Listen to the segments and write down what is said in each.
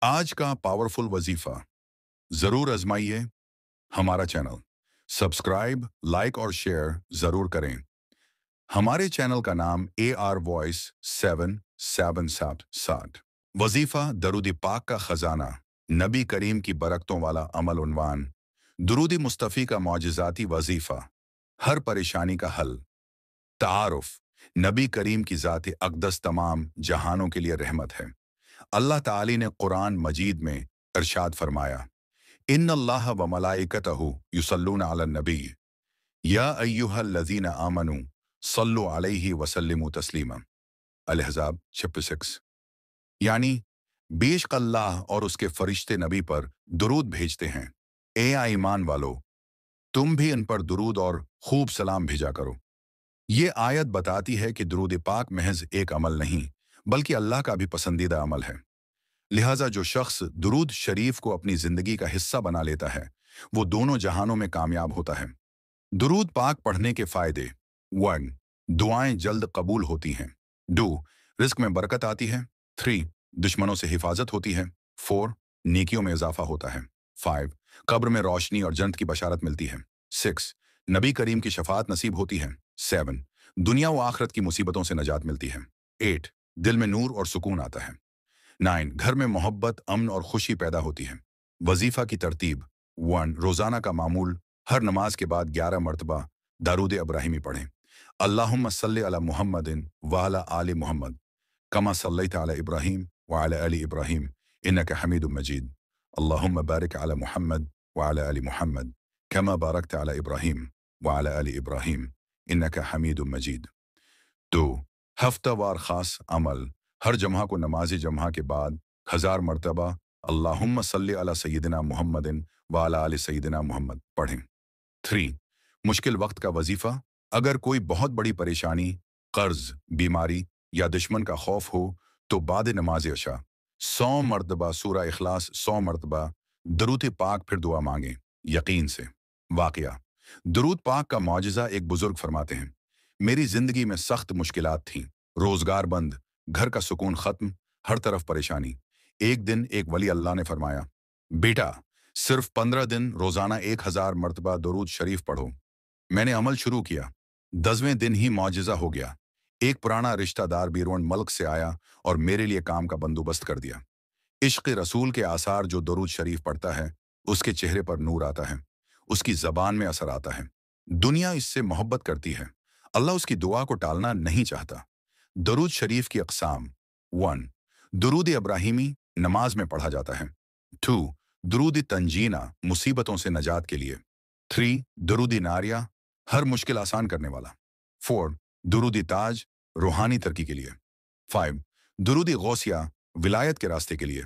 आज का पावरफुल वजीफा जरूर आजमाइए। हमारा चैनल सब्सक्राइब, लाइक और शेयर जरूर करें। हमारे चैनल का नाम AR वॉइस 777 वजीफा दरूद पाक का खजाना, नबी करीम की बरकतों वाला अमल उन्वान, दुरूद मुस्तफ़ी का मौजिज़ाती वजीफा, हर परेशानी का हल। तारुफ, नबी करीम की ज़ात अक़दस तमाम जहानों के लिए रहमत है। अल्लाह ताली ने कुरान मजीद में इरशाद फरमाया, इन्नल्लाह व मलाइकतहु युसल्लूना अलन नबी या अय्युहल्लज़ीना आमनू सल्लु अलैहि वसल्लिमु तस्लीमा। अल-अहज़ाब 56। यानी बेशक अल्लाह और उसके फरिश्ते नबी पर दुरूद भेजते हैं। ए ईमान वालो, तुम भी इन पर दुरूद और खूब सलाम भेजा करो। ये आयत बताती है कि दुरूद पाक महज एक अमल नहीं, बल्कि अल्लाह का भी पसंदीदा अमल है। लिहाजा जो शख्स दुरूद शरीफ को अपनी जिंदगी का हिस्सा बना लेता है, वो दोनों जहानों में कामयाब होता है। दुरूद पाक पढ़ने के फायदे। 1. दुआएं जल्द कबूल होती हैं। 2. रिस्क में बरकत आती है। 3. दुश्मनों से हिफाजत होती है। 4. नेकियों में इजाफा होता है। 5. कब्र में रोशनी और जन्नत की बशारत मिलती है। 6. नबी करीम की शफात नसीब होती है। 7. दुनिया व आखरत की मुसीबतों से नजात मिलती है। 8. दिल में नूर और सुकून आता है। 9. घर में मोहब्बत, अमन और खुशी पैदा होती है। वजीफा की तरतीब। 1. रोजाना का मामूल, हर नमाज के बाद 11 मरतबा दारूद इब्राहिमी पढ़ें। अल्लाहुम्मा सल्लि अला मुहम्मदिन व अला आलि मुहम्मद कमा सल्लैता अला इब्राहीम व अला आलि इब्राहीम इन्नका हमीदुम मजीद। अल्लाहुम्मा बारिक अला मुहम्मद व अला आलि मुहम्मद कमा बारकता अला इब्राहीम व अला आलि इब्राहीम इन्नका हमीदुम मजीद। 2. हफ्तावार खास अमल, हर जम्हा को नमाज जम्हा के बाद 1000 मरतबा अल्लाहुम्मा सल्लि अला सय्यिदिना मुहम्मदिन व अला आलि सय्यिदिना मुहम्मद पढ़ें। 3. मुश्किल वक्त का वजीफा, अगर कोई बहुत बड़ी परेशानी, कर्ज, बीमारी या दुश्मन का खौफ हो तो बाद नमाज अशा 100 मरतबा सूरा इखलास, 100 मरतबा दरूद पाक, फिर दुआ मांगें यकीन से। वाकया, दरूद पाक का मौजिज़ा एक बुजुर्ग फरमाते हैं, मेरी जिंदगी में सख्त मुश्किलात थीं, रोजगार बंद, घर का सुकून खत्म, हर तरफ परेशानी। एक दिन एक वली अल्लाह ने फरमाया, बेटा सिर्फ 15 दिन रोजाना 1000 मरतबा दरूद शरीफ पढ़ो। मैंने अमल शुरू किया। 10वें दिन ही मौजिज़ा हो गया। एक पुराना रिश्तेदार बीरोन मल्क से आया और मेरे लिए काम का बंदोबस्त कर दिया। इश्क रसूल के आसार, जो दरूद शरीफ पढ़ता है उसके चेहरे पर नूर आता है, उसकी जबान में असर आता है। दुनिया इससे मोहब्बत करती है, अल्लाह उसकी दुआ को टालना नहीं चाहता। दरूद शरीफ की अक़साम। 1. दुरूद इब्राहिमी, नमाज में पढ़ा जाता है। 2. दुरूद तंजीना, मुसीबतों से नजात के लिए। 3. दुरूद नारिया, हर मुश्किल आसान करने वाला। 4. दुरूद ताज, रूहानी तरक्की के लिए। 5. दुरूद गौसिया, विलायत के रास्ते के लिए।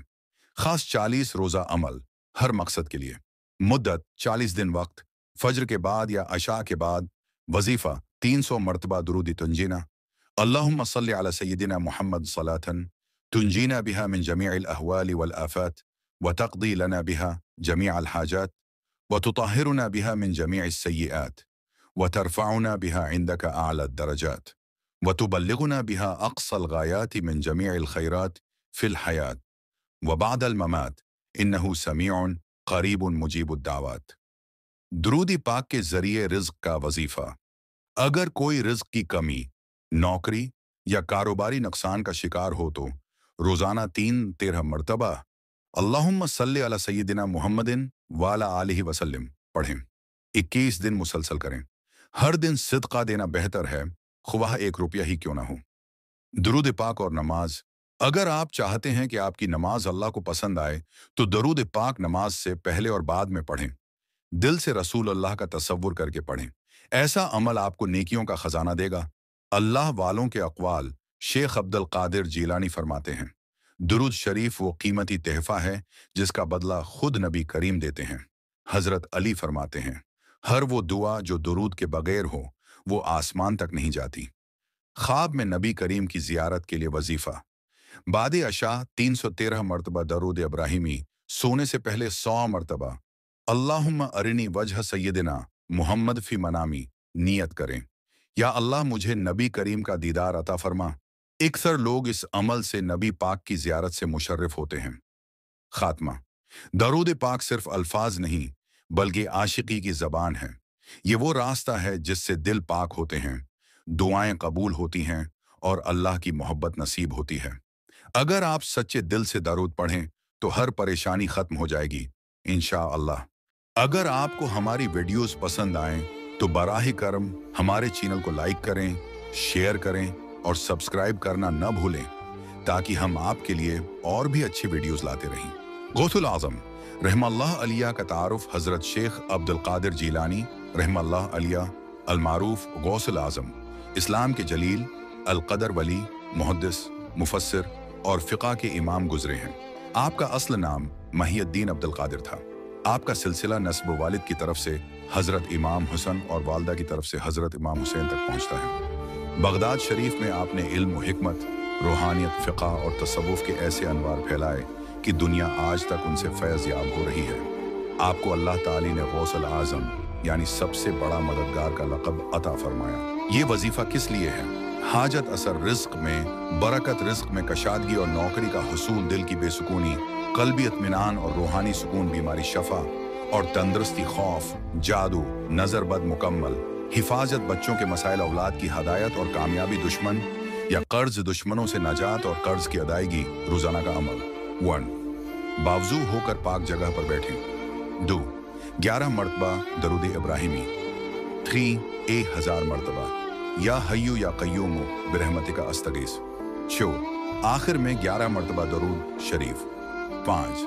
खास 40 रोज़ा अमल, हर मकसद के लिए। मुद्दत 40 दिन वक्त, फज्र के बाद या अशा के बाद। वजीफा 300 मरतबा दुरूद तंजीना। अल्लाहुम्मा सल्लि अला सय्यिदिना मुहम्मद सलातन तुंजीना बिहा मिन जमीअल अहवाली वल आफात व तक़दी लना बिहा जमीअल हाजात व तुताहिरुना बिहा मिन जमीअस सय्यिआत व तरफ़अुना बिहा इंदका अअला दरजात व तुबल्लिगुना बिहा अक़सल गायाति मिन जमीअल खैरात फिल हयात व बादल ममात इन्नहु समीउन क़रीबुन मुजीबुद दावात। दुरूद पाक के जरिए रिज़्क़ का वजीफा। अगर कोई रिज़्क़ की कमी, नौकरी या कारोबारी नुकसान का शिकार हो तो रोजाना 13 मरतबा अल्लाहुम्मा सल्लि अला सय्यिदिना मुहम्मदिन व अला आलिहि वसल्लम पढ़ें। 21 दिन मुसलसल करें। हर दिन सिदका देना बेहतर है, ख्वाह 1 रुपया ही क्यों ना हो। दुरूद पाक और नमाज। अगर आप चाहते हैं कि आपकी नमाज अल्लाह को पसंद आए तो दरूद पाक नमाज से पहले और बाद में पढ़ें। दिल से रसूल अल्लाह का तसव्वुर करके पढ़ें। ऐसा अमल आपको नेकियों का खजाना देगा। अल्लाह वालों के अक़वाल। शेख अब्दुल कादिर जीलानी फरमाते हैं, दुरूद शरीफ वो कीमती तहफ़ा है जिसका बदला खुद नबी करीम देते हैं। हज़रत अली फरमाते हैं, हर वो दुआ जो दुरूद के बगैर हो वो आसमान तक नहीं जाती। ख्वाब में नबी करीम की ज़ियारत के लिए वजीफ़ा। बाद अशा 313 मरतबा दरूद इब्राहिमी, सोने से पहले 100 मरतबा अल्लाहुम्मा अरिनी वजह सय्यदिना मुहम्मद फी मनामी नियत करें, या अल्लाह मुझे नबी करीम का दीदार अता फरमा। अक्सर लोग इस अमल से नबी पाक की ज़ियारत से मुशर्रफ होते हैं। खात्मा। दरूद पाक सिर्फ अल्फाज नहीं बल्कि आशिकी की ज़बान है। ये वो रास्ता है जिससे दिल पाक होते हैं, दुआएं कबूल होती हैं और अल्लाह की मोहब्बत नसीब होती है। अगर आप सच्चे दिल से दरूद पढ़ें तो हर परेशानी खत्म हो जाएगी इंशाअल्लाह। अगर आपको हमारी वीडियोस पसंद आएं तो बराह करम हमारे चैनल को लाइक करें, शेयर करें और सब्सक्राइब करना न भूलें ताकि हम आपके लिए और भी अच्छी वीडियोस लाते रहें। गौसुल आज़म रहमल्लाह अलिया का तारुफ हज़रत शेख अब्दुल कादिर जीलानी रहमल्लाह अलिया अल-मारूफ गौसुल आज़म, इस्लाम के जलील अल-क़दर वली, मुहद्दिस, मुफस्सिर और फ़िक़ा के इमाम गुजरे हैं। आपका असल नाम महियुद्दीन अब्दुल कादिर था। आपका सिलसिला नस्ब वालिद की तरफ से हज़रत इमाम हुसैन और वालदा की तरफ से हज़रत इमाम हुसैन तक पहुँचता है। बगदाद शरीफ में आपने इल्म व हिकमत, रूहानियत, फ़िक़ा और तसव्वुफ़ के ऐसे अनवार फैलाए कि दुनिया आज तक उनसे फैज़ याब हो रही है। आपको अल्लाह ताली ने गौसल आज़म यानी सबसे बड़ा मददगार का लक़ब अता फरमाया। ये वजीफ़ा किस लिए है? हाजत असर रिज़्क़ में बरकत, रिज़्क़ में कशादगी और नौकरी का हुसूल, दिल की बेसुकूनी, क़ल्बी इत्मीनान और रूहानी सुकून, बीमारी शफ़ा और तंदुरुस्ती, खौफ, जादू, नज़र बद मुकम्मल, हिफाजत, बच्चों के मसाइल, औलाद की हदायत और कामयाबी, दुश्मन या कर्ज, दुश्मनों से नजात और कर्ज की अदायगी, रोज़ाना का अमल। 1. बावजू होकर पाक जगह पर बैठें। 2. 11 मरतबा दरूद इब्राहिमी। 3. 1000 मरतबा या हय्यू या क़य्यूम बिरहमतिका अस्तगीस। 4. आखिर में 11 मरतबा दरूद शरीफ। 5.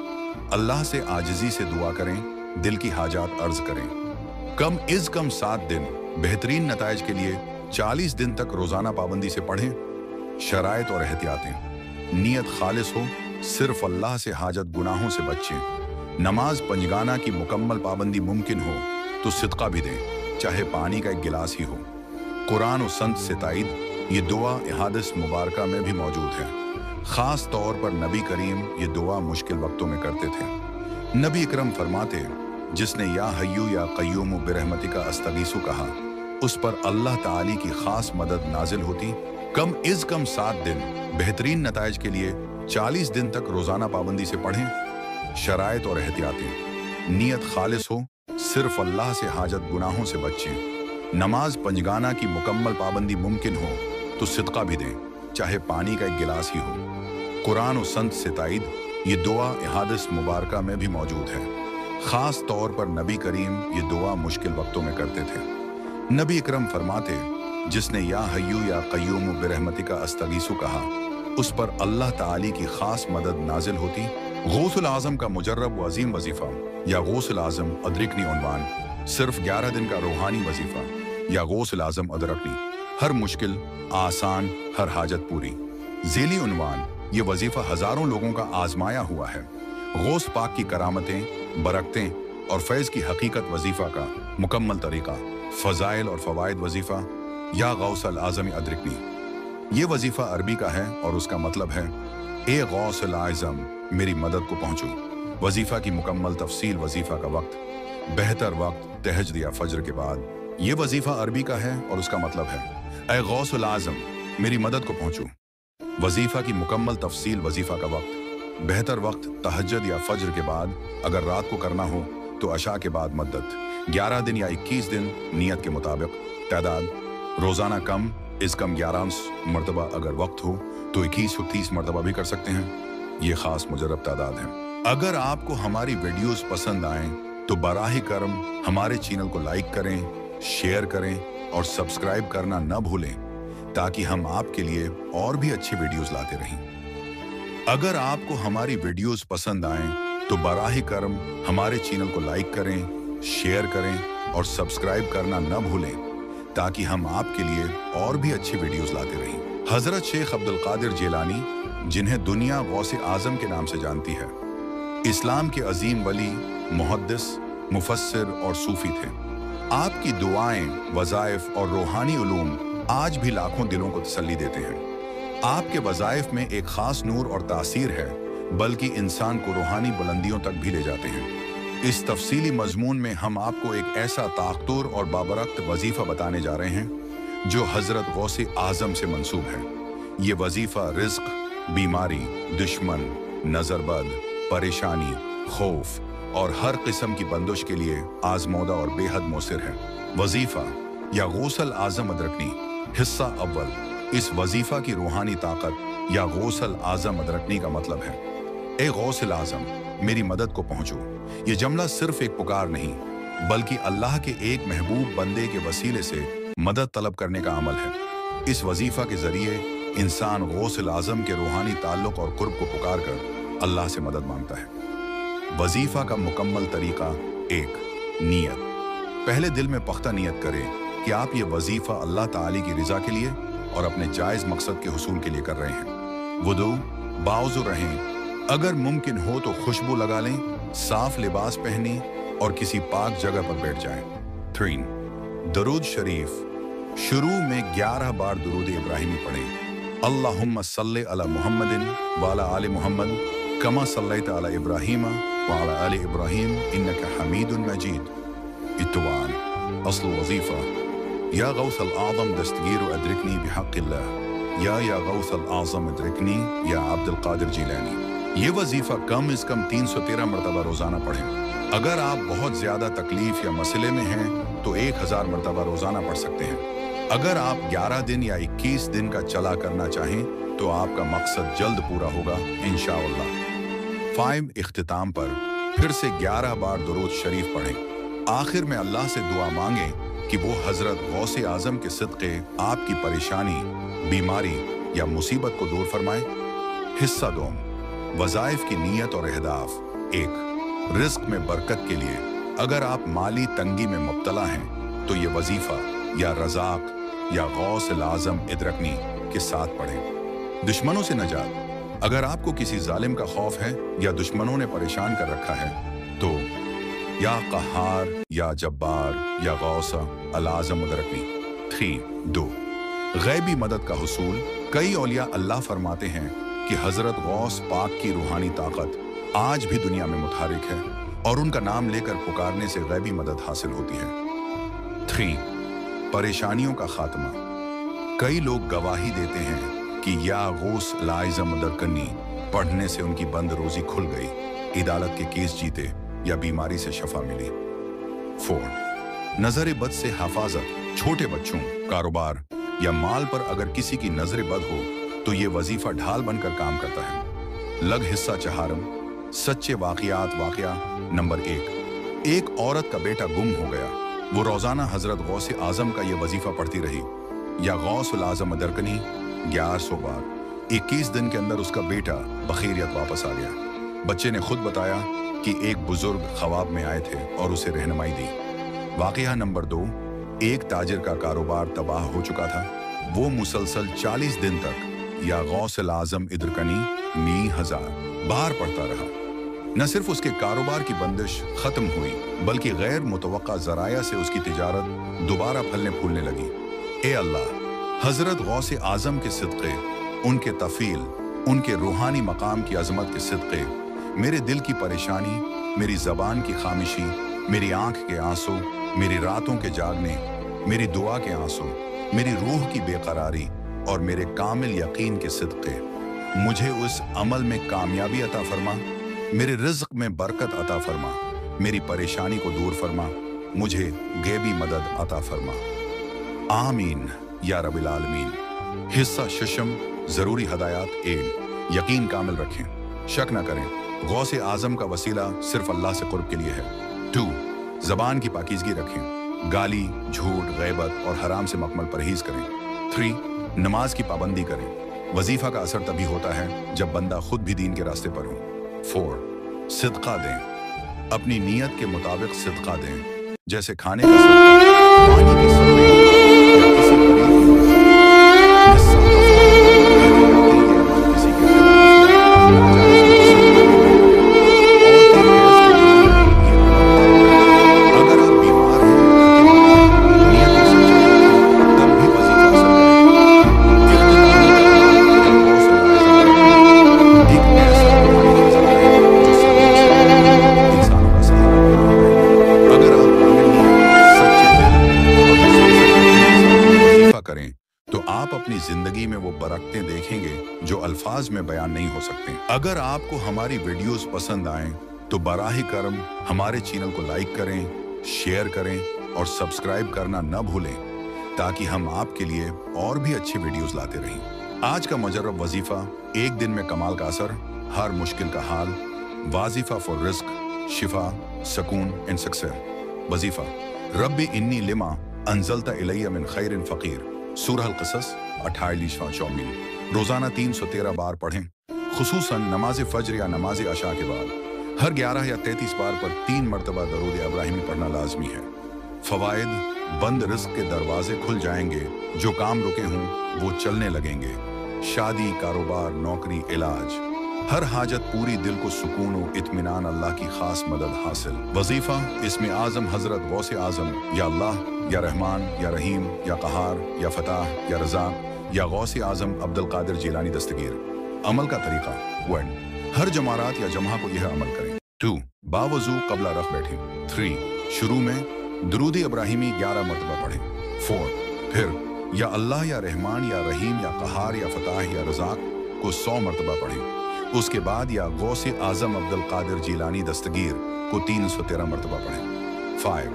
अल्लाह से आजिज़ी से दुआ करें, दिल की हाजात अर्ज करें। कम इज़ कम 7 दिन, बेहतरीन नताइज के लिए 40 दिन तक रोज़ाना पाबंदी से पढ़ें। शराइत और एहतियातें। नीयत खालिस हो, सिर्फ अल्लाह से हाजत, गुनाहों से बचें। नमाज पंजगाना की मुकम्मल पाबंदी मुमकिन हो तो सिदका भी दें, चाहे पानी का एक गिलास ही हो। कुरान और संत से ताईद, ये दुआ इहादिस मुबारका में भी मौजूद है। ख़ास तौर पर नबी करीम ये दुआ मुश्किल वक्तों में करते थे। नबी इकरम फरमाते, जिसने या हय्यू या क़य्यूम बिरहमतिका अस्तगीसु कहा, उस पर अल्लाह ताली की ख़ास मदद नाजिल होती। कम इज़ कम 7 दिन, बेहतरीन नताइज के लिए 40 दिन तक रोज़ाना पाबंदी से पढ़ें। शराइत और एहतियातें। नीयत खालिस हो, सिर्फ अल्लाह से हाजत, गुनाहों से बचें। नमाज पंजगाना की मुकम्मल पाबंदी मुमकिन हो तो सिदका भी दें, चाहे पानी का एक गिलास ही हो। कुरान और संत से ताईद, ये दुआ इहादिस मुबारका में भी मौजूद है। ख़ास तौर पर नबी करीम ये दुआ मुश्किल वक्तों में करते थे। नबी इकरम फरमाते, जिसने या हय्यू या क़य्यूम बिरहमतिका अस्तगीसु कहा, उस पर अल्लाह ताली की ख़ास मदद नाजिल होती। गौसुल आज़म का मुजर्रब व अज़ीम वजीफ़ा या गौसुल आज़म अदरिकनी उन्वान, सिर्फ 11 दिन का रूहानी वजीफ़ा या गौसुल आज़म अदरकनी, हर मुश्किल आसान, हर हाजत पूरी। ज़ेली उन्वान, ये वजीफ़ा हज़ारों लोगों का आजमाया हुआ है। गौस पाक की करामतें, बरकतें और फैज़ की हकीकत वजीफ़ा का मुकम्मल तरीक़ा, फ़ज़ाइल और फ़वाइद वजीफ़ा या गौसल आज़म अदरिकनी। ये वजीफ़ा अरबी का है और उसका मतलब है, ए गौसल आज़म, मेरी मदद को पहुँचो। वजीफ़ा की मुकम्मल तफसील, वजीफ़ा का वक्त, बेहतर वक्त तहज्जुद या फज्र के बाद। ये वजीफ़ा अरबी का है और उसका मतलब है, ए गौसल आज़म, मेरी मदद को पहुँचो। वजीफ़ा की मुकम्मल तफसील, वजीफ़ा का वक्त, बेहतर वक्त तहज्जुद या फज्र के बाद। अगर रात को करना हो तो अशा के बाद मद्दत। 11 दिन या 21 दिन नियत के मुताबिक। तादाद, रोज़ाना कम इज़ कम 11 मरतबा, अगर वक्त हो तो 21 और 30 मरतबा भी कर सकते हैं। ये ख़ास मुजर्रब तादाद है। अगर आपको हमारी वीडियोस पसंद आएँ तो बराह करम हमारे चैनल को लाइक करें, शेयर करें और सब्सक्राइब करना न भूलें ताकि हम आपके लिए और भी अच्छी वीडियोस लाते रहें। अगर आपको हमारी वीडियोस पसंद आएँ तो बराह करम हमारे चैनल को लाइक करें, शेयर करें और सब्सक्राइब करना न भूलें ताकि हम आपके लिए और भी अच्छी वीडियोस लाते रहें। हज़रत शेख अब्दुल कादिर जीलानी, जिन्हें दुनिया गौसे आज़म के नाम से जानती है, इस्लाम के अजीम वली, मुहद्दिस, मुफस्सिर और सूफी थे। आपकी दुआएं, वज़ाइफ और रूहानी उलूम आज भी लाखों दिलों को तसल्ली देते हैं। आपके वज़ाइफ में एक ख़ास नूर और तासीर है, बल्कि इंसान को रूहानी बुलंदियों तक भी ले जाते हैं। इस तफसीली मजमून में हम आपको एक ऐसा ताक़तूर और बाबरकत वजीफ़ा बताने जा रहे हैं जो हज़रत गौसे आज़म से मंसूब है। ये वजीफ़ा रिज़्क़, बीमारी, दुश्मन, नज़रबद, परेशानी, खौफ और हर किस्म की बंदिश के लिए आजमौदा और बेहद मौसर है। वजीफा या गौसल आजम अदरकनी। हिस्सा अव्वल। इस वजीफा की रूहानी ताकत या गौसल आजम अदरकनी का मतलब है, ए गौसल आजम मेरी मदद को पहुंचो। ये जुमला सिर्फ एक पुकार नहीं बल्कि अल्लाह के एक महबूब बंदे के वसीले से मदद तलब करने का अमल है। इस वजीफा के जरिए इंसान गौसल आजम के रूहानी ताल्लुक और कुर्ब को पुकार कर अल्लाह से मदद मांगता है। वजीफा का मुकम्मल तरीका। 1. नियत। पहले दिल में पख्ता नियत करें कि आप ये वजीफा अल्लाह ताली की रिजा के लिए और अपने जायज मकसद के हुसूल के लिए कर रहे हैं। वुदू, बावजू रहें, अगर मुमकिन हो तो खुशबू लगा लें, साफ लिबास पहने और किसी पाक जगह पर बैठ जाएं। 3. दरूद शरीफ। शुरू में 11 बार दुरूद इब्राहिमी पढ़ें। अल्लाहुम्मा सल्ले अला मुहम्मदिन व अला आले मुहम्मद कमा सल्लैत अला इब्राहीम व अला आले इब्राहीम इन्नका हमीदुन मजीद। इत्वान अस्ल वजीफा। या गौसल आज़म दस्तगीर अदरिकनी बिहक़्क़िल्लाह। या गौसल आज़म अदरिकनी या अब्दुल कादिर जिलानी। ये वजीफा कम से कम 313 मरतबा रोजाना पढ़ें। अगर आप बहुत ज्यादा तकलीफ या मसले में हैं तो 1000 मरतबा रोजाना पढ़ सकते हैं। अगर आप 11 दिन या 21 दिन का चला करना चाहें तो आपका मकसद जल्द पूरा होगा इंशाअल्लाह। 5. इख्तिताम पर फिर से 11 बार दुरूद शरीफ पढ़ें। आखिर में अल्लाह से दुआ मांगें कि वो हजरत गौसे आजम के सिदक़े आपकी परेशानी, बीमारी या मुसीबत को दूर फरमाए। हिस्सा 2. वज़ाइफ की नीयत और अहदाफ। 1. रिज़्क़ में बरकत के लिए अगर आप माली तंगी में मुब्तला हैं तो ये वजीफा या रज़ाक या गौसल आज़म इदरकनी के साथ पढ़ें। दुश्मनों से नजात। अगर आपको किसी जालिम का खौफ है या दुश्मनों ने परेशान कर रखा है तो या कहार या जब्बार या गौसा अल आज़म इदरकनी। 3. 2. गैबी मदद का हुसूल। कई औलिया अल्लाह फरमाते हैं कि हजरत गौस पाक की रूहानी ताकत आज भी दुनिया में मुतहरिक है और उनका नाम लेकर पुकारने से गैबी मदद हासिल होती है। 3. परेशानियों का खात्मा। कई लोग गवाही देते हैं कि या गौस लाइज़म अदरकनी पढ़ने से उनकी बंद रोजी खुल गई, इदालत के केस जीते या बीमारी से शफा मिली। 4. नजर बद से हिफाजत। छोटे बच्चों, कारोबार या माल पर अगर किसी की नजर बद हो तो ये वजीफा ढाल बनकर काम करता है। लग हिस्सा चहारम। सच्चे वाकया नंबर 1। एक औरत का बेटा गुम हो गया। वो रोजाना हजरत गौसे आजम का ये वजीफा पढ़ती रही, या गौसल आजम अदरकनी 1100 बार। 21 दिन के अंदर उसका बेटा बखैरियत वापस आ गया। बच्चे ने खुद बताया कि एक बुजुर्ग ख्वाब में आए थे और उसे रहनुमाई दी। वाकया नंबर 2। एक ताजिर का कारोबार तबाह हो चुका था। वो मुसलसल 40 दिन तक या गौसल आजम इदरकनी 9000 बार पढ़ता रहा। न सिर्फ उसके कारोबार की बंदिश खत्म हुई बल्कि गैर मुतवक्का जराया से उसकी तिजारत दोबारा फलने फूलने लगी। ए अल्लाह, हजरत गौसे आजम के सिदक़े, उनके तफील, उनके रूहानी मकाम की अजमत के सिदक़े मेरे दिल की परेशानी, मेरी ज़बान की खामिशी, मेरी आंख के आंसू, मेरी रातों के जागने, मेरी दुआ के आंसू, मेरी रूह की बेकरारी और मेरे कामिल यकीन के सिदक़े मुझे उस अमल में कामयाबी अता फरमा, मेरे रिज़्क़ में बरकत अता फरमा, मेरी परेशानी को दूर फरमा, मुझे गैबी मदद अता फरमा। आमीन या रब्बिल आलमीन। हिस्सा शशम। जरूरी हदायत। 1. यकीन कामिल रखें, शक न करें, गौसे आजम का वसीला सिर्फ अल्लाह से कुर्ब के लिए है। 2. जबान की पाकीज़गी रखें, गाली, झूठ, गैबत और हराम से मकमल परहेज करें। 3. नमाज की पाबंदी करें। वजीफा का असर तभी होता है जब बंदा खुद भी दीन के रास्ते पर हो। 4. सिदका दें, अपनी नीयत के मुताबिक सिदका दें, जैसे खाने का सदका, पानी की सदका या किसी गरीब की मदद। हिस्सा किसी के अगर आप बीमार हैं नीयत में सच्चाई रखें, तब भी वजीफा असर अल्फाज में बयान नहीं हो सकते। अगर आपको हमारी वीडियोस पसंद आएं तो बराह करम हमारे चैनल को लाइक करें, शेयर करें और सब्सक्राइब करना न भूलें, ताकि हम आपके लिए और भी अच्छी वीडियोस लाते रहें। आज का मुजर्रब वजीफा, एक दिन में कमाल का असर, हर मुश्किल का हाल, वाजिफा फॉर रिस्क, शिफा, सकून एंड सक्सेस। वजीफा, रब्बी इन्नी लिमा अंजलता इलैया मिन खैरिन फ़कीर, सूरह अल-क़सस 28-24। रोजाना 313 बार पढ़ें, खुसूसन नमाज फज्र या नमाज अशा के बाद। हर 11 या 33 बार पर 3 मरतबा दरूद इब्राहिमी पढ़ना लाजमी है। फवाइद, बंद रिस्क के दरवाजे खुल जाएंगे, जो काम रुके हों वो चलने लगेंगे। शादी, कारोबार, नौकरी, इलाज, हर हाजत पूरी, दिल को सुकून व इत्मीनान, अल्लाह की खास मदद हासिल। वजीफा, इसमें आजम हजरत गौसे आजम या अल्लाह या रहमान या रहीम या कहार या फताह या रज़ाक या गौसे आजम अब्दुल कादिर जिलानी दस्तगीर। अमल का तरीका, 1, हर जमारात या जमा को यह अमल करें। 2, बावजू कबला रख बैठें। 3, शुरू में दुरूद इब्राहिमी 11 मरतबा पढ़ें। 4, फिर या अल्लाह या रहमान या रहीम या कहार या फताह या रज़ाक को 100 मरतबा पढ़ें। उसके बाद या गौसे आजम अब्दुल कादिर जिलानी दस्तगीर को 313 मरतबा पढ़ें। 5,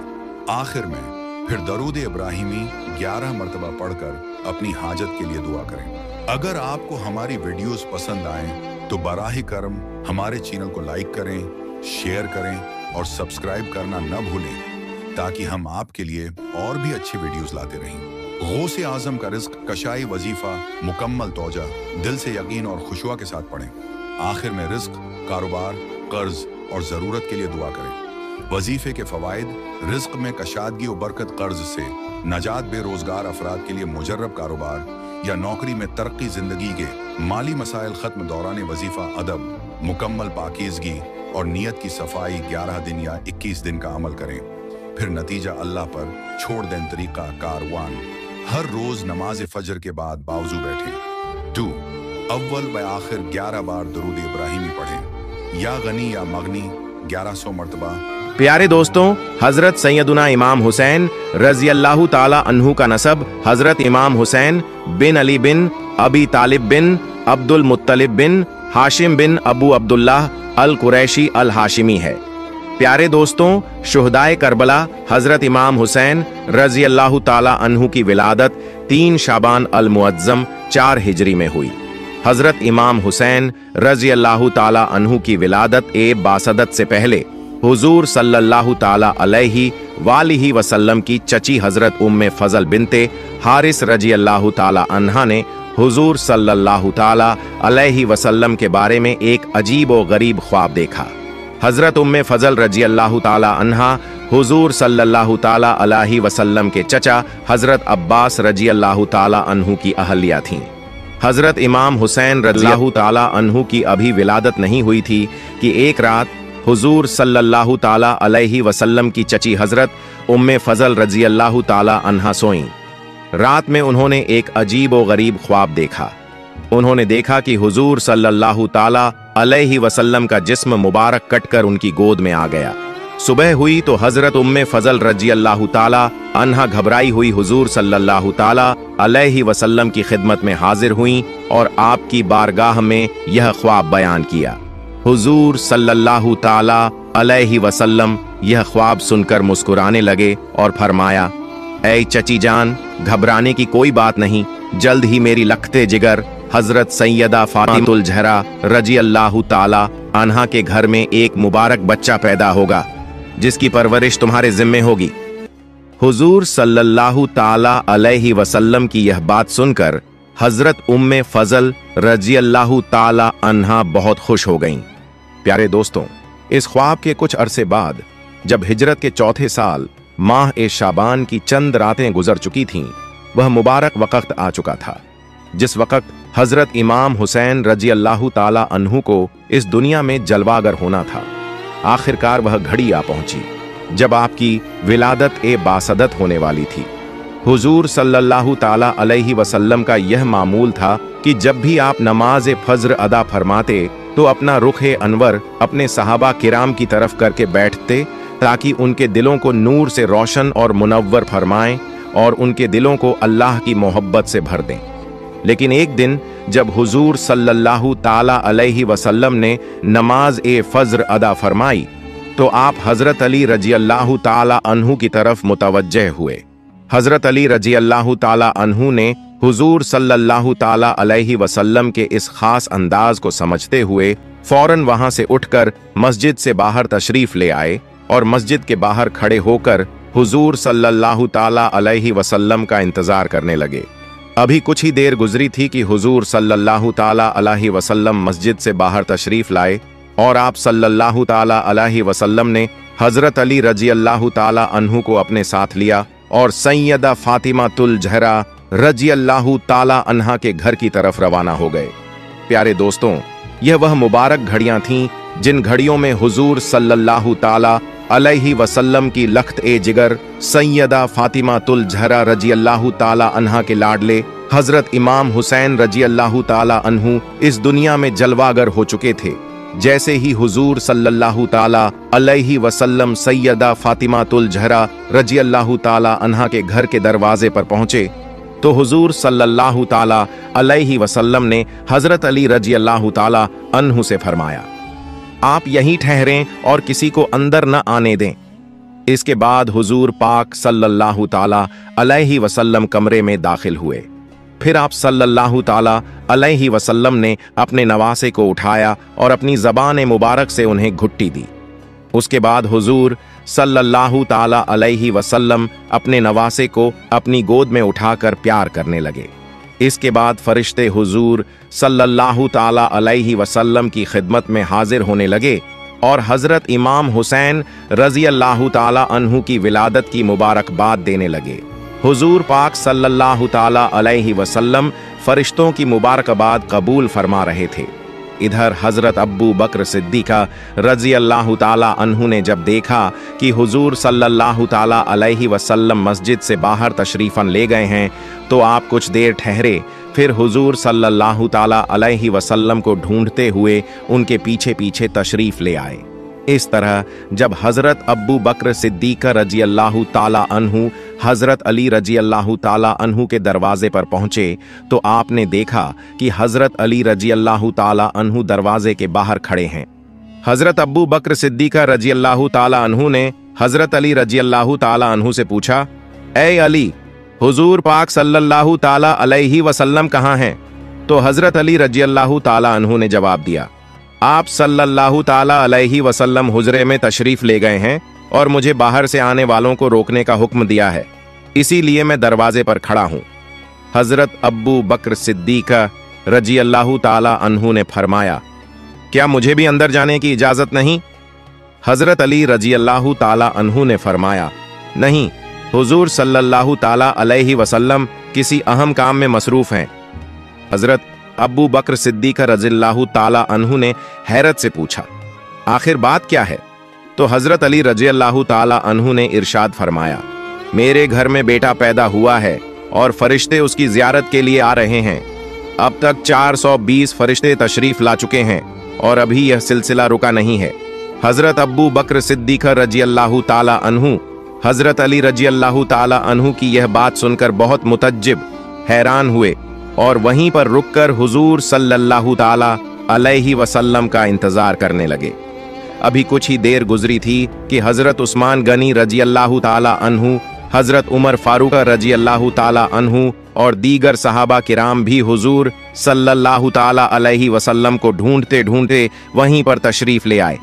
आखिर में फिर दरूद इब्राहिमी 11 मरतबा पढ़कर अपनी हाजत के लिए दुआ करें। अगर आपको हमारी वीडियोस पसंद आएं तो बराह करम हमारे चैनल को लाइक करें, शेयर करें और सब्सक्राइब करना न भूलें, ताकि हम आपके लिए और भी अच्छी वीडियोस लाते रहें। गौसे आजम का रिस्क कशाई वजीफा मुकम्मल तौजा, दिल से यकीन और खुशुआ के साथ पढ़ें। आखिर में रिस्क, कारोबार, कर्ज और ज़रूरत के लिए दुआ करें। वजीफे के फवाइद, रिस्क में कशादगी और बरकत, कर्ज से नजात, बेरोजगार अफराद के लिए मुजर्रब कारोबार या नौकरी में तरक्की, जिंदगी के माली मसाइल खत्म, दौरान वजीफा अदब, मुकम्मल पाकीज़गी और नीयत की सफाई 11 दिन या 21 दिन का अमल करें। फिर नतीजा अल्लाह पर छोड़ दें तरीका कारवान। हर रोज नमाज फजर के बाद बावजू बैठें। 2, अव्वल व आखिर 11 बार दरूद इब्राहिमी पढ़ें। या गनी या मगनी 1100 मरतबा। प्यारे दोस्तों, हजरत सैयदुना इमाम हुसैन रजी अल्लाह ताला अन्हु का नसब हजरत इमाम हुसैन बिन अली बिन अबी तालिब बिन अब्दुल मुत्तलिब बिन हाशिम बिन अबू अब्दुल्लाह अल कुरैशी अल हाशिमी है। प्यारे दोस्तों, शुहदाए करबला हजरत इमाम हुसैन रजी अल्लाह ताला अन्हु की विलादत 3 शाबान अल मुअज्जम 4 हिजरी में हुई। हजरत इमाम हुसैन रजी अल्लाह ताला अन्हु की विलादत बासदत से पहले हुजूर सल्लल्लाहु ताला अलैहि वालिहि वसल्लम की चची हजरत उम्मे फजल बिनते हारिस रजी अल्लाह ताला अन्हा ने हुजूर सल्लल्लाहु ताला अलैहि वसल्लम के बारे में एक अजीब व गरीब ख्वाब देखा। हजरत उम्मे फजल रजी अल्लाह ताला अन्हा हुजूर सल्लल्लाहु ताला अलैहि वसल्लम के चचा हजरत अब्बास रजी अल्लाह ताला अन्हु की अहलिया थीं। हजरत इमाम हुसैन रजी अल्लाह ताला अन्हु की अभी विलादत नहीं हुई थी कि एक रात हुजूर सल्लल्लाहु ताला अलैहि वसल्लम की चची हजरत उम्मे फजल रजी अल्लाह ताला अन्हा सोईं। रात में उन्होंने एक अजीब व गरीब ख्वाब देखा। उन्होंने देखा कि हुजूर सल्लल्लाहु ताला अलैहि वसल्लम का जिस्म मुबारक कटकर उनकी गोद में आ गया। सुबह हुई तो हजरत उम्मे फजल रजी अल्लाह ताला अन्हा घबराई हुई हुजूर सल्लल्लाहु ताला अलैहि वसल्लम की खिदमत में हाजिर हुई और आपकी बारगाह में यह ख्वाब बयान किया। हुजूर सल्लल्लाहु ताला अलैहि वसल्लम यह ख्वाब सुनकर मुस्कुराने लगे और फरमाया, ऐ चची जान, घबराने की कोई बात नहीं, जल्द ही मेरी लखते जिगर हजरत सैयदा फातिमातुल ज़हरा रजी अल्लाह ताला अन्हा के घर में एक मुबारक बच्चा पैदा होगा, जिसकी परवरिश तुम्हारे जिम्मे होगी। हुजूर सल्लल्लाहु ताला अलैहि वसल्लम की यह बात सुनकर हजरत उम्मे फजल रजी अल्लाह ताला अन्हा बहुत खुश हो गईं। प्यारे दोस्तों, इस ख्वाब के कुछ अरसे बाद जब हिजरत के चौथे साल माह ए शाबान की चंद रातें गुजर चुकी थीं, वह मुबारक वक्त आ चुका था जिस वक्त हजरत इमाम हुसैन रजी अल्लाह ताला अन्हु को इस दुनिया में जलवागर होना था। आखिरकार वह घड़ी आ पहुंची जब आपकी विलादत बासदत होने वाली थी। हुजूर सल्लल्लाहु ताला अलैहि वसल्लम का यह मामूल था कि जब भी आप नमाज फज्र अदा फरमाते तो अपना रुख अनवर अपने सहाबा किराम की तरफ करके बैठते ताकि उनके दिलों को नूर से रोशन और मुनव्वर फरमाएं और उनके दिलों को अल्लाह की मोहब्बत से भर दें। लेकिन एक दिन जब हुजूर सल्लल्लाहु ताला अलैहि वसल्लम ने नमाज ए फज्र अदा फरमाई तो आप हजरत अली रजी अल्लाह ताला अन्हु की तरफ मुतवज्जह हुए। हजरत अली रजी अल्लाह ताला अन्हु ने हुजूर सल्लल्लाहु ताला अलैहि वसल्लम के इस खास अंदाज को समझते हुए फौरन वहां से उठकर मस्जिद से बाहर तशरीफ ले आए और मस्जिद के बाहर खड़े होकर हुजूर सल्लल्लाहु ताला अलैहि वसल्लम का इंतजार करने लगे। अभी कुछ ही देर गुजरी थी कि हुजूर सल्लल्लाहु ताला अलैहि वसल्लम मस्जिद से बाहर तशरीफ लाए और आप सल्लल्लाहु ताला अलैहि वसल्लम ने हजरत अली रजी अल्लाह ताला अन्हु को अपने साथ लिया और सैयदा फातिमा तुल जहरा रजी अल्लाह ताला अन्हा के घर की तरफ रवाना हो गए। प्यारे दोस्तों, यह वह मुबारक घड़ियां थीं जिन घड़ियों में हुजूर सल्लल्लाहु ताला अलैहि वसल्लम की लख्त ए जिगर सैयदा फातिमा तुल जहरा रजी अल्लाह ताला अन्हा के लाडले हजरत इमाम हुसैन रजी अल्लाह ताला अन्हु इस दुनिया में जलवागर हो चुके थे। जैसे ही हुजूर सल्लल्लाहु ताला अलैहि वसल्लम सैयदा फातिमा तुल जहरा रजी अल्लाह ताला अन्हा के घर के दरवाजे पर पहुंचे तो हुजूर सल्लल्लाहु ताला अलैहि वसल्लम ने हजरत अली रजी अल्लाह ताला अन्हु से फरमाया, आप यहीं ठहरें और किसी को अंदर न आने दें। इसके बाद हुजूर पाक सल्लल्लाहु ताला अलैहि वसल्लम कमरे में दाखिल हुए। फिर आप सल्लल्लाहु ताला अलैहि वसल्लम ने अपने नवासे को उठाया और अपनी ज़बान मुबारक से उन्हें घुट्टी दी। उसके बाद हुजूर सल्लल्लाहु ताला अलैहि वसल्लम अपने नवासे को अपनी गोद में उठाकर प्यार करने लगे। इसके बाद फरिश्ते हुजूर सल्लल्लाहु ताला अलैहि वसल्लम की खिदमत में हाजिर होने लगे और हजरत इमाम हुसैन रजी अल्लाह ताला अन्हु की विलादत की मुबारकबाद देने लगे। हुजूर पाक सल्लल्लाहु ताला अलैहि वसल्लम फरिश्तों की मुबारकबाद कबूल फरमा रहे थे। इधर हजरत अब्बू बकर सिद्दीका रजी अल्लाह ताला अन्हु ने जब देखा कि हुजूर सल्लल्लाहु ताला अलैहि वसल्लम मस्जिद से बाहर तशरीफन ले गए हैं तो आप कुछ देर ठहरे। फिर हुजूर सल्लल्लाहु ताला अलैहि वसल्लम को ढूंढते हुए उनके पीछे पीछे तशरीफ ले आए। इस तरह जब हजरत अब्बू बकर सिद्दीक रजी अल्लाह ताला अन्हु हजरत अली रजी अल्लाह ताला अन्हु के दरवाजे पर पहुंचे तो आपने देखा कि हजरत अली रजी अल्लाह ताला अन्हु दरवाजे के बाहर खड़े हैं। हजरत अब्बू बकर सिद्दीक रजी अल्लाह ताला अन्हु ने हजरत अली रजी अल्लाह ताला अन्हु से पूछा, ए अली, हुजूर पाक सल्लल्लाहु ताला अलैहि वसल्लम कहाँ हैं? तो हजरत अली रजी अल्लाह ताला अन्हु ने जवाब दिया, आप सल्लल्लाहु ताला अलैहि वसल्लम हुजरे में तशरीफ ले गए हैं और मुझे बाहर से आने वालों को रोकने का हुक्म दिया है, इसीलिए मैं दरवाजे पर खड़ा हूं। हजरत अब्बू बकर सिद्दीक रजी अल्लाह ताला अन्हु ने फरमाया, क्या मुझे भी अंदर जाने की इजाजत नहीं? हजरत अली रजी अल्लाह ताला अन्हु ने फरमाया, नहीं, हुजूर सल्लल्लाहु ताला अलैहि वसल्लम किसी अहम काम में मसरूफ हैं। हजरत अब्बू बकर सिद्दीक रज़ियल्लाहु ताला अन्हु ने हैरत से पूछा, आखिर बात क्या है? तो हजरत अली रज़ियल्लाहु ताला अन्हु ने इरशाद फरमाया, मेरे घर में बेटा पैदा हुआ है और फरिश्ते उसकी ज़ियारत के लिए आ रहे हैं। अब तक 420 फरिश्ते तशरीफ ला चुके हैं और अभी यह सिलसिला रुका नहीं है। हजरत अब्बू बकर सिद्दीक रज़ियल्लाहु ताला अन्हु हजरत अली रज़ियल्लाहु ताला अन्हु की यह बात सुनकर बहुत मुतज्जिब, हैरान हुए और वहीं पर रुककर हुजूर सल्लल्लाहु ताला अलैहि वसल्लम का इंतजार करने लगे। अभी कुछ ही देर गुजरी थी कि हजरत उस्मान गनी रजी अल्लाह ताला अन्हु, हजरत उमर फारूक रजी अल्लाह ताला अन्हु और दीगर सहाबा किराम भी हुजूर सल्लल्लाहु ताला अलैहि वसल्लम को ढूंढते ढूंढते वहीं पर तशरीफ ले आए।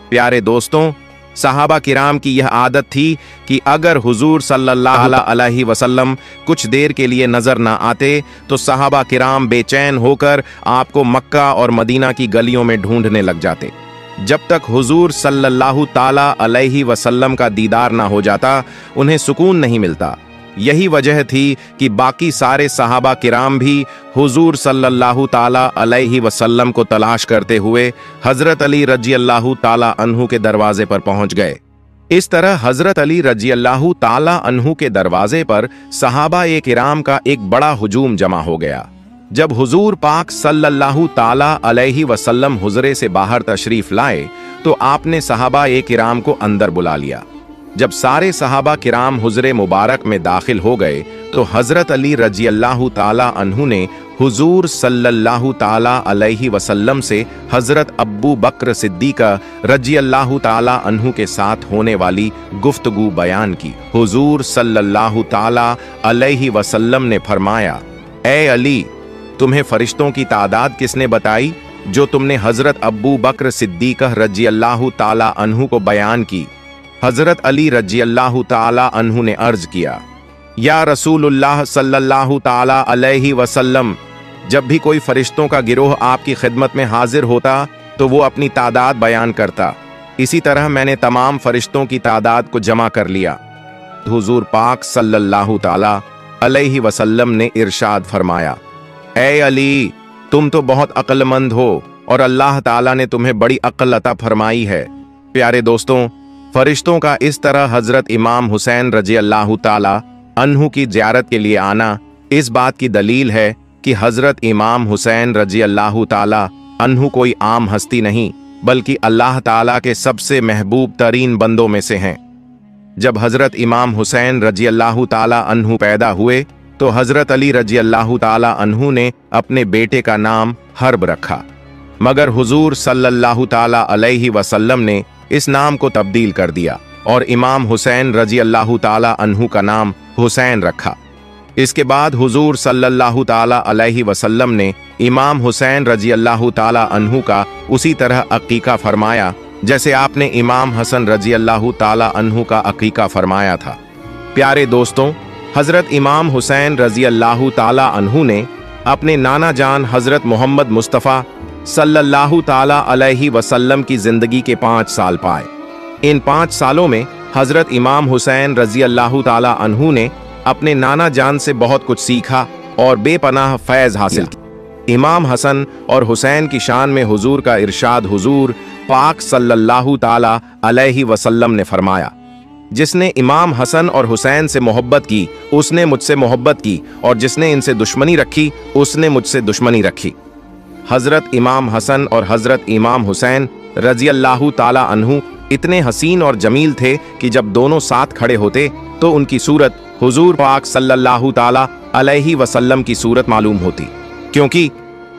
प्यारे दोस्तों, सहाबा किराम की यह आदत थी कि अगर हुजूर सल्लल्लाहु अलैहि वसल्लम कुछ देर के लिए नजर न आते तो सहाबा किराम बेचैन होकर आपको मक्का और मदीना की गलियों में ढूंढने लग जाते। जब तक हुजूर सल्लल्लाहु ताला अलैहि वसल्लम का दीदार ना हो जाता उन्हें सुकून नहीं मिलता। यही वजह थी कि बाकी सारे सहाबा किराम भी हुजूर सल्लल्लाहु ताला अलैहि वसल्लम को तलाश करते हुए हजरत अली रजी अल्लाह ताला अन्हु के दरवाजे पर पहुंच गए। इस तरह हजरत अली रजी अल्लाह ताला अन्हु के दरवाजे पर सहाबा ए किराम का एक बड़ा हुजूम जमा हो गया। जब हुजूर पाक सल्लल्लाहु ताला अलैहि वसल्लम हुजरे से बाहर तशरीफ लाए तो आपने सहाबा ए किराम को अंदर बुला लिया। जब सारे सहाबा किराम हुजरे मुबारक में दाखिल हो गए तो हजरत अली रजी अल्लाह ताला अन्हु ने हुजूर सल्लल्लाहु ताला अलैहि वसल्लम से हजरत अब्बू बकर सिद्दीक रजी अल्लाह ताला अन्हु के साथ होने वाली गुफ्तगू बयान की। हुजूर सल्लल्लाहु ताला अलैहि वसल्लम ने फरमाया, ए अली, तुम्हें फरिश्तों की तादाद किसने बताई जो तुमने हजरत अब्बू बकर सिद्दीक रजी अल्लाह ताला अन्हु को बयान की? हजरत अली रजी अल्लाह ताला अन्हु ने अर्ज किया, या रसूलुल्लाह सल्लल्लाहु ताला अलैहि वसल्लम, जब भी कोई फरिश्तों का गिरोह आपकी खिदमत में हाजिर होता तो वो अपनी तादाद बयान करता। इसी तरह मैंने तमाम फरिश्तों की तादाद को जमा कर लिया। हुजूर पाक सल्लल्लाहु ताला अलैहि वसल्लम ने इरशाद फरमाया, ए अली, तुम तो बहुत अक्लमंद हो और अल्लाह ताला ने तुम्हें बड़ी अक्ल अता फरमाई है। प्यारे दोस्तों, फरिश्तों का इस तरह हजरत इमाम हुसैन रजी अल्लाह ताला अन्हु की ज़ियारत के लिए आना इस बात की दलील है कि हजरत इमाम हुसैन रजी अल्लाह ताला अन्हु कोई आम हस्ती नहीं बल्कि अल्लाह ताला के सबसे महबूब तरीन बंदों में से हैं। जब हजरत इमाम हुसैन रजी अल्लाह ताला अन्हु पैदा हुए तो हजरत अली रजी अल्लाह ताला अन्हु ने अपने बेटे का नाम हर्ब रखा, मगर हुजूर सल्लल्लाहु ताला अलैहि वसल्लम ने इस नाम को तब्दील कर दिया और इमाम हुसैन रजी अल्लाह ताला अन्हु का नाम हुसैन रखा। इसके बाद हुजूर सल्लल्लाहु ताला अलैहि वसल्लम ने इमाम हुसैन रजी अल्लाह ताला अन्हु का उसी तरह अकीका फरमाया जैसे आपने इमाम हसन रजी अल्लाह ताला अन्हु का अकीका फरमाया था। प्यारे दोस्तों, हजरत इमाम हुसैन रजी अल्लाह ताला अन्हु ने अपने नाना जान हजरत मोहम्मद मुस्तफ़ा सल्लल्लाहु ताला अलैहि वसल्लम की जिंदगी के 5 साल पाए। इन 5 सालों में हजरत इमाम हुसैन रजी अल्लाह ताला अन्हु ने अपने नाना जान से बहुत कुछ सीखा और बेपनाह फैज़ हासिल किया। इमाम हसन और हुसैन की शान में हुजूर का इरशाद हुजूर पाक सल्लल्लाहु ताला अलैहि वसल्लम ने फरमाया, जिसने इमाम हसन और हुसैन से मोहब्बत की उसने मुझसे मोहब्बत की और जिसने इनसे दुश्मनी रखी उसने मुझसे दुश्मनी रखी। हजरत इमाम हसन और हजरत इमाम हुसैन रजी अल्लाह ताला अन्हु इतने हसीन और जमील थे कि जब दोनों साथ खड़े होते तो उनकी सूरत हुजूर पाक सल्लल्लाहु ताला अलैहि वसल्लम की सूरत मालूम होती, क्योंकि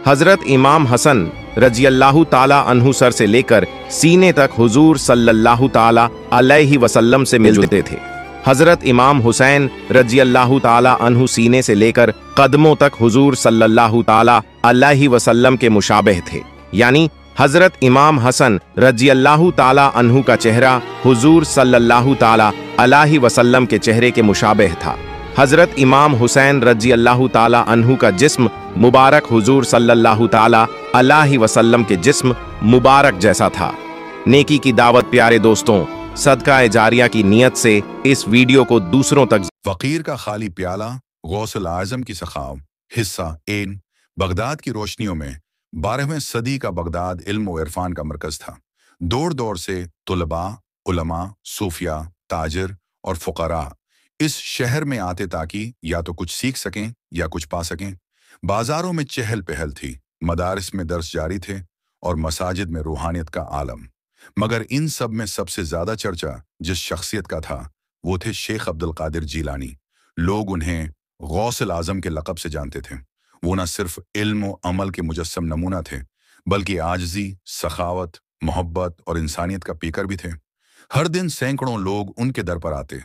हजरत इमाम हसन रजी अल्लाह ताला अन्हु सर से लेकर सीने तक हुजूर सल्लल्लाहु ताला अलैहि वसल्लम से मिलते थे। हजरत इमाम हुसैन रजी अल्लाह ताला अन्हु सीने से लेकर कदमों तक हुजूर सल्लल्लाहु ताला अलैहि वसल्लम के मुशाबह थे, यानी हजरत इमाम हसन रजी अल्लाह ताला अन्हु का चेहरा हुजूर सल्लल्लाहु ताला अलैहि वसल्लम के चेहरे के मुशाबह था। हजरत इमाम हुसैन रजी अल्लाह ताला अन्हु का जिस्म मुबारक हुजूर सल्लल्लाहु ताला अलैहि वसल्लम के जिस्म मुबारक जैसा था। नेकी की दावत प्यारे दोस्तों, सदका जारिया की नियत से इस वीडियो को दूसरों तक। फकीर का खाली प्याला, गौसल आजम की सखाव, हिस्सा एन। बगदाद की रोशनियों में 12वीं सदी का बगदाद इल्म व इरफान का मरकज था। दौर दौर से तुलबा, उलमा, सूफिया, ताजिर और फुकरा इस शहर में आते ताकि या तो कुछ सीख सकें या कुछ पा सकें। बाजारों में चहल पहल थी, मदारिस में दर्स जारी थे और मसाजिद में रूहानियत का आलम। मगर इन सब में सबसे ज्यादा चर्चा जिस शख्सियत का था वो थे शेख अब्दुल कादिर जीलानी। लोग उन्हें गौसल आजम के लक़ब से जानते थे। वो न सिर्फ इल्म व अमल के मुजस्सम नमूना थे बल्कि आजजी, सखावत, मोहब्बत और इंसानियत का पीकर भी थे। हर दिन सैकड़ों लोग उनके दर पर आते,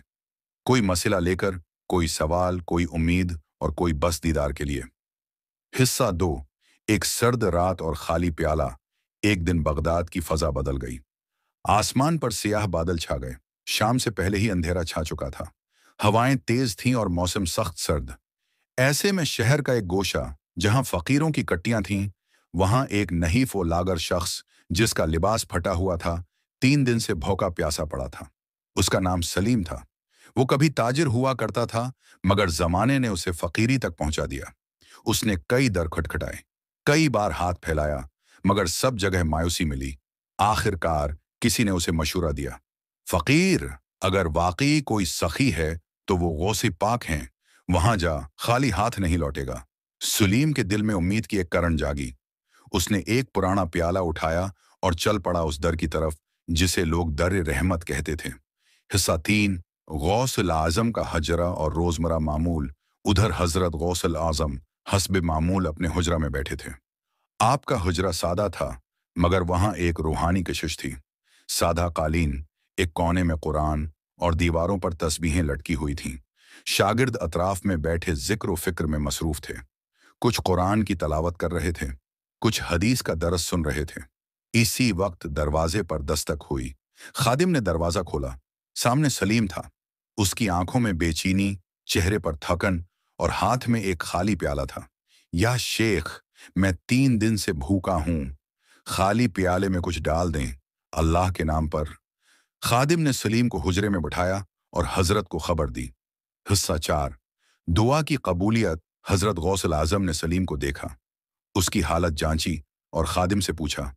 कोई मसला लेकर, कोई सवाल, कोई उम्मीद और कोई बस दीदार के लिए। हिस्सा 2। एक सर्द रात और खाली प्याला। एक दिन बगदाद की फजा बदल गई। आसमान पर सियाह बादल छा गए। शाम से पहले ही अंधेरा छा चुका था। हवाएं तेज थीं और मौसम सख्त सर्द। ऐसे में शहर का एक गोशा जहां फकीरों की कट्टियां थीं, वहां एक नहीफ व लागर शख्स जिसका लिबास फटा हुआ था 3 दिन से भूखा प्यासा पड़ा था। उसका नाम सलीम था। वो कभी ताजिर हुआ करता था मगर जमाने ने उसे फकीरी तक पहुंचा दिया। उसने कई दर खटखटाए, कई बार हाथ फैलाया मगर सब जगह मायूसी मिली। आखिरकार किसी ने उसे मशूरा दिया, फकीर, अगर वाकई कोई सखी है तो वो गौसे पाक हैं, वहां जा, खाली हाथ नहीं लौटेगा। सलीम के दिल में उम्मीद की एक करन जागी। उसने एक पुराना प्याला उठाया और चल पड़ा उस दर की तरफ जिसे लोग दर रहमत कहते थे। हिस्सा 3। गौसल आजम का हजरा और रोजमर्रा मामूल। उधर हजरत गौसल आजम हस्ब मामूल अपने हुजरा में बैठे थे। आपका हुजरा सादा था, मगर वहां एक रूहानी कशिश थी। सादा कालीन, एक कोने में कुरान और दीवारों पर तस्बीहें लटकी हुई थीं। शागिर्द अतराफ में बैठे जिक्र व फिक्र में मसरूफ थे। कुछ कुरान की तलावत कर रहे थे, कुछ हदीस का दरस सुन रहे थे। इसी वक्त दरवाजे पर दस्तक हुई। खादिम ने दरवाजा खोला। सामने सलीम था। उसकी आंखों में बेचैनी, चेहरे पर थकन और हाथ में एक खाली प्याला था। या शेख, मैं 3 दिन से भूखा हूं, खाली प्याले में कुछ डाल दें, अल्लाह के नाम पर। खादिम ने सलीम को हुजरे में बिठाया और हजरत को खबर दी। हिस्सा 4। दुआ की कबूलियत। हजरत गौसल आजम ने सलीम को देखा, उसकी हालत जांची और खादिम से पूछा,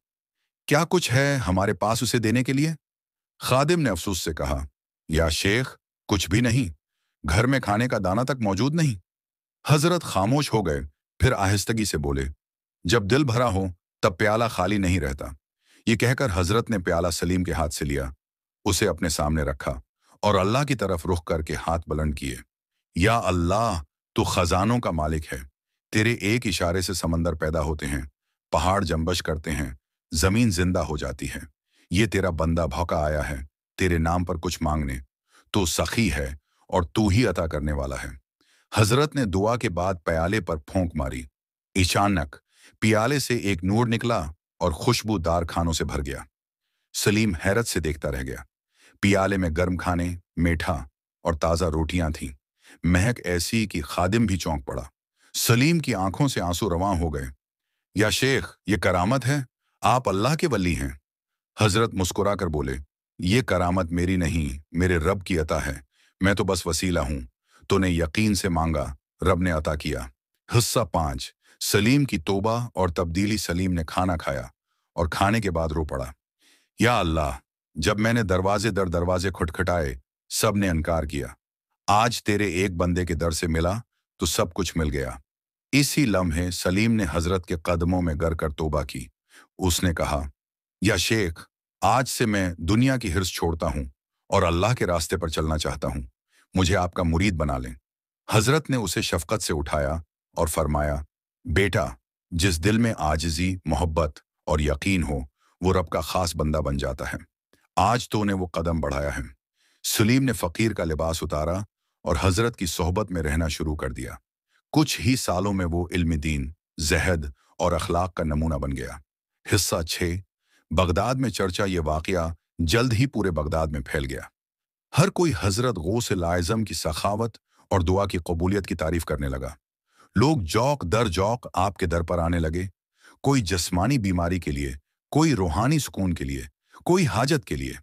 क्या कुछ है हमारे पास उसे देने के लिए? खादिम ने अफसोस से कहा, या शेख, कुछ भी नहीं, घर में खाने का दाना तक मौजूद नहीं। हजरत खामोश हो गए, फिर आहिस्तगी से बोले, जब दिल भरा हो तब प्याला खाली नहीं रहता। ये कहकर हजरत ने प्याला सलीम के हाथ से लिया, उसे अपने सामने रखा और अल्लाह की तरफ रुख करके हाथ बुलंद किए। या अल्लाह, तू खजानों का मालिक है। तेरे एक इशारे से समंदर पैदा होते हैं, पहाड़ जंबश करते हैं, जमीन जिंदा हो जाती है। ये तेरा बंदा भौंका आया है तेरे नाम पर कुछ मांगने। तू सखी है और तू ही अता करने वाला है। हजरत ने दुआ के बाद प्याले पर फूंक मारी। अचानक प्याले से एक नूर निकला और खुशबूदार खानों से भर गया। सलीम हैरत से देखता रह गया। पियाले में गर्म खाने, मीठा और ताज़ा रोटियां थीं। महक ऐसी कि खादिम भी चौंक पड़ा। सलीम की आंखों से आंसू रवां हो गए। या शेख, ये करामत है, आप अल्लाह के वली हैं। हजरत मुस्कुरा कर बोले, ये करामत मेरी नहीं, मेरे रब की अता है। मैं तो बस वसीला हूं। तूने यकीन से मांगा, रब ने अता किया। हिस्सा 5। सलीम की तौबा और तब्दीली। सलीम ने खाना खाया और खाने के बाद रो पड़ा। या अल्लाह, जब मैंने दरवाजे दर दरवाजे खटखटाए, सब ने इनकार किया। आज तेरे एक बंदे के दर से मिला तो सब कुछ मिल गया। इसी लम्हे सलीम ने हजरत के कदमों में गर कर तौबा की। उसने कहा, या शेख, आज से मैं दुनिया की हिर्स छोड़ता हूं और अल्लाह के रास्ते पर चलना चाहता हूं। मुझे आपका मुरीद बना लें। हजरत ने उसे शफकत से उठाया और फरमाया, बेटा, जिस दिल में आजिजी, मोहब्बत और यकीन हो, वो रब का खास बंदा बन जाता है। आज तो उन्हें वो कदम बढ़ाया है। सलीम ने फकीर का लिबास उतारा और हजरत की सोहबत में रहना शुरू कर दिया। कुछ ही सालों में वो इल्म दीन, ज़हद और अखलाक का नमूना बन गया। हिस्सा 6। बगदाद में चर्चा ये वाकया जल्द ही पूरे बगदाद में फैल गया। हर कोई हजरत गौसल आज़म की सखावत और दुआ की कबूलियत की तारीफ करने लगा। लोग जौक दर जौक आपके दर पर आने लगे। कोई जिस्मानी बीमारी के लिए, कोई रूहानी सुकून के लिए, कोई हाजत के लिए।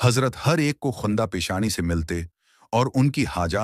हजरत हर एक को खुंदा पेशानी से मिलते और उनकी हाजात